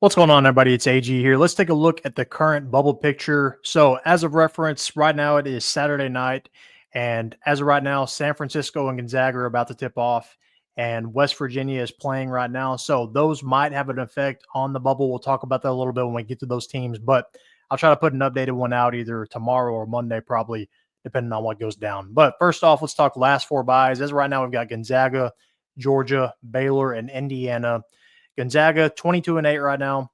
What's going on, everybody? It's AG here. Let's take a look at the current bubble picture. So, as of reference, right now it is Saturday night. And as of right now, San Francisco and Gonzaga are about to tip off, and West Virginia is playing right now. So, those might have an effect on the bubble. We'll talk about that a little bit when we get to those teams. But I'll try to put an updated one out either tomorrow or Monday, probably, depending on what goes down. But first off, let's talk last four byes. As of right now, we've got Gonzaga, Georgia, Baylor, and Indiana. Gonzaga 22-8 right now.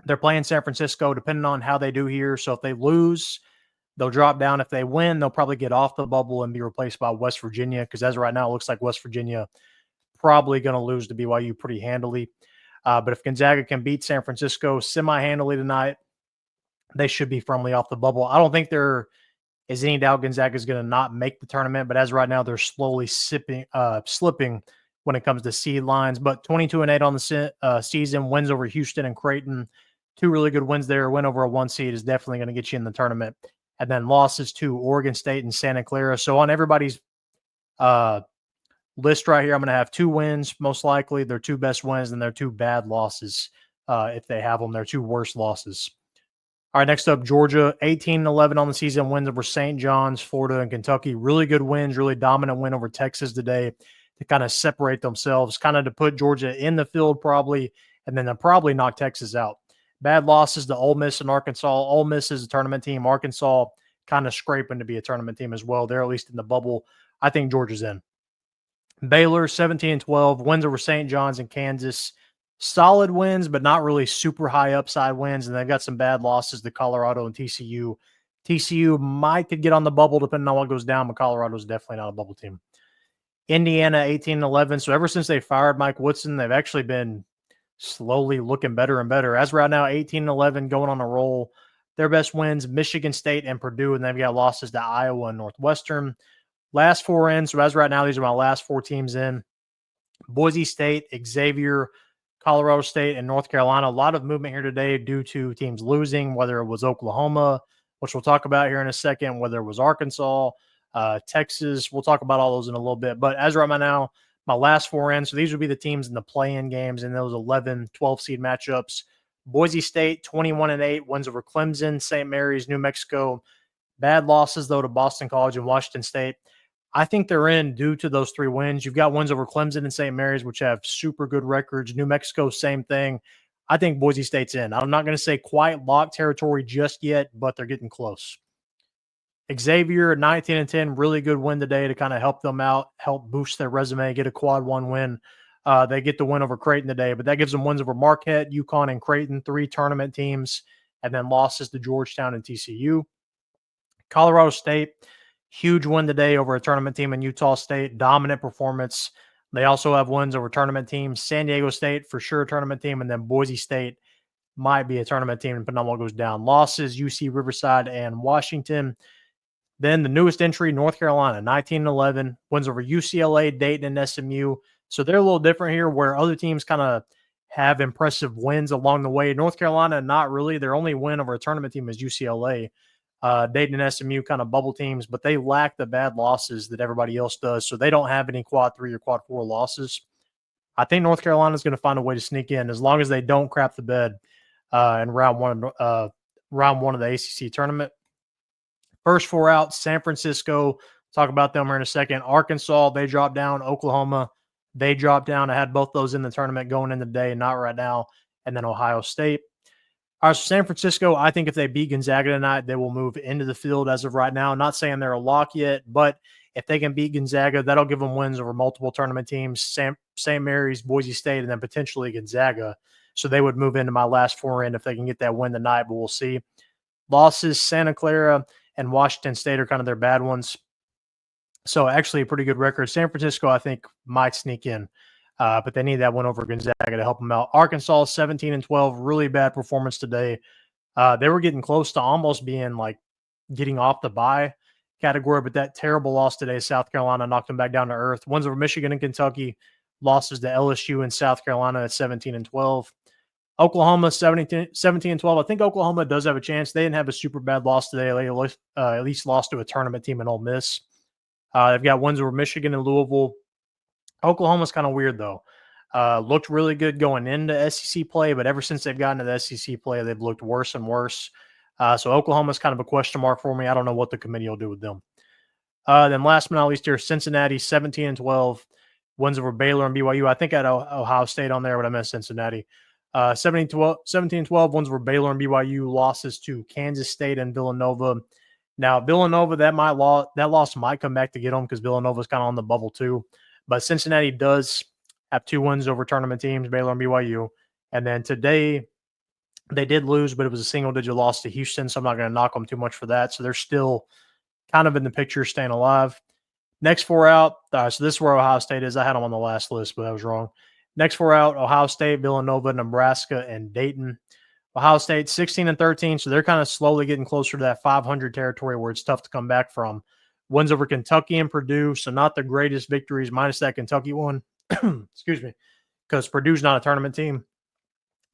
They're playing San Francisco, depending on how they do here. So if they lose, they'll drop down. If they win, they'll probably get off the bubble and be replaced by West Virginia. Because as of right now, it looks like West Virginia probably going to lose to BYU pretty handily. But if Gonzaga can beat San Francisco semi-handily tonight, they should be firmly off the bubble. I don't think there is any doubt Gonzaga is going to not make the tournament. But as of right now, they're slowly slipping when it comes to seed lines. But 22-8 on the season, wins over Houston and Creighton. Two really good wins there. Win over a one seed is definitely going to get you in the tournament. And then losses to Oregon State and Santa Clara. So on everybody's list right here, I'm going to have two wins, most likely. Their two best wins and their two bad losses, if they have them. Their two worst losses. All right, next up, Georgia, 18-11 on the season, wins over St. John's, Florida, and Kentucky. Really good wins, really dominant win over Texas today to kind of separate themselves, kind of to put Georgia in the field probably, and then they'll probably knock Texas out. Bad losses to Ole Miss and Arkansas. Ole Miss is a tournament team. Arkansas kind of scraping to be a tournament team as well. They're at least in the bubble. I think Georgia's in. Baylor, 17-12, wins over St. John's and Kansas. Solid wins, but not really super high upside wins. And they've got some bad losses to Colorado and TCU. TCU might could get on the bubble depending on what goes down, but Colorado's definitely not a bubble team. Indiana, 18-11. So ever since they fired Mike Woodson, they've actually been slowly looking better and better. As right now, 18-11, going on a roll. Their best wins, Michigan State and Purdue, and they've got losses to Iowa and Northwestern. Last four in. So as right now, these are my last four teams in. Boise State, Xavier, Colorado State, and North Carolina. A lot of movement here today due to teams losing, whether it was Oklahoma, which we'll talk about here in a second, whether it was Arkansas, Texas. We'll talk about all those in a little bit. But as right now, my last four in. So these would be the teams in the play-in games in those 11, 12 seed matchups. Boise State, 21-8, wins over Clemson, St. Mary's, New Mexico. Bad losses, though, to Boston College and Washington State. I think they're in due to those three wins. You've got wins over Clemson and St. Mary's, which have super good records. New Mexico, same thing. I think Boise State's in. I'm not going to say quite locked territory just yet, but they're getting close. Xavier, 19-10, really good win today to kind of help them out, help boost their resume, get a quad one win. They get the win over Creighton today, but that gives them wins over Marquette, UConn, and Creighton, three tournament teams, and then losses to Georgetown and TCU. Colorado State, huge win today over a tournament team in Utah State, dominant performance. They also have wins over tournament teams. San Diego State, for sure, a tournament team, and then Boise State might be a tournament team, depending on what goes down. Losses, UC Riverside and Washington. Then the newest entry, North Carolina, 19-11, wins over UCLA, Dayton, and SMU. So they're a little different here where other teams kind of have impressive wins along the way. North Carolina, not really. Their only win over a tournament team is UCLA. Dayton and SMU kind of bubble teams, but they lack the bad losses that everybody else does. So they don't have any quad 3 or quad 4 losses. I think North Carolina is going to find a way to sneak in as long as they don't crap the bed in round one of the ACC tournament. First four out, San Francisco. Talk about them here in a second. Arkansas, they dropped down. Oklahoma, they dropped down. I had both those in the tournament going in the day, not right now. And then Ohio State. All right, so San Francisco, I think if they beat Gonzaga tonight, they will move into the field as of right now. I'm not saying they're a lock yet, but if they can beat Gonzaga, that'll give them wins over multiple tournament teams, St. Mary's, Boise State, and then potentially Gonzaga. So they would move into my last four in if they can get that win tonight, but we'll see. Losses, Santa Clara and Washington State are kind of their bad ones. So actually a pretty good record. San Francisco, I think, might sneak in, but they need that win over Gonzaga to help them out. Arkansas, 17-12, really bad performance today. They were getting close to almost being like getting off the bye category, but that terrible loss today, South Carolina, knocked them back down to earth. Wins over Michigan and Kentucky, losses to LSU and South Carolina at 17-12. Oklahoma, 17-12. I think Oklahoma does have a chance. They didn't have a super bad loss today. They at least lost to a tournament team in Ole Miss. They've got wins over Michigan and Louisville. Oklahoma's kind of weird, though. Looked really good going into SEC play, but ever since they've gotten to the SEC play, they've looked worse and worse. So Oklahoma's kind of a question mark for me. I don't know what the committee will do with them. Then last but not least here, Cincinnati 17-12 wins over Baylor and BYU. I think I had Ohio State on there, but I missed Cincinnati. 17-12 wins over Baylor and BYU. Losses to Kansas State and Villanova. Now Villanova, that loss might come back to get them because Villanova's kind of on the bubble too. But Cincinnati does have 2 wins over tournament teams, Baylor and BYU. And then today they did lose, but it was a single-digit loss to Houston, so I'm not going to knock them too much for that. So they're still kind of in the picture, staying alive. Next 4 out. So this is where Ohio State is. I had them on the last list, but I was wrong. Next 4 out, Ohio State, Villanova, Nebraska, and Dayton. Ohio State 16-13, so they're kind of slowly getting closer to that 500 territory where it's tough to come back from. Wins over Kentucky and Purdue, so not the greatest victories, minus that Kentucky one. Excuse me, because Purdue's not a tournament team.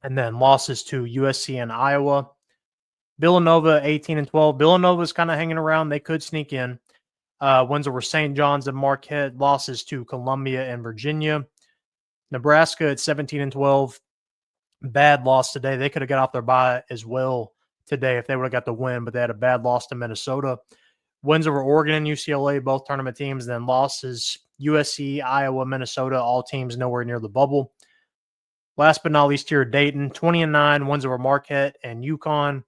And then losses to USC and Iowa. Villanova 18-12. Villanova's kind of hanging around. They could sneak in. Wins over St. John's and Marquette. Losses to Columbia and Virginia. Nebraska at 17-12. Bad loss today. They could have got off their bye as well today if they would have got the win, but they had a bad loss to Minnesota. Wins over Oregon and UCLA, both tournament teams. Then losses USC, Iowa, Minnesota, all teams nowhere near the bubble. Last but not least here, Dayton 20-9, wins over Marquette and UConn.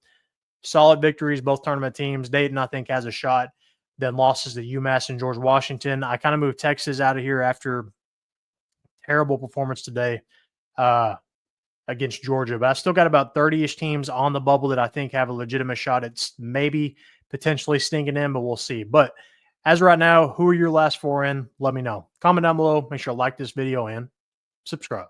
Solid victories, both tournament teams. Dayton, I think, has a shot. Then losses to UMass and George Washington. I kind of moved Texas out of here after terrible performance today against Georgia. But I've still got about 30-ish teams on the bubble that I think have a legitimate shot at maybe potentially stinking in, but we'll see. But as of right now, who are your last 4 in? Let me know. Comment down below. Make sure to like this video and subscribe.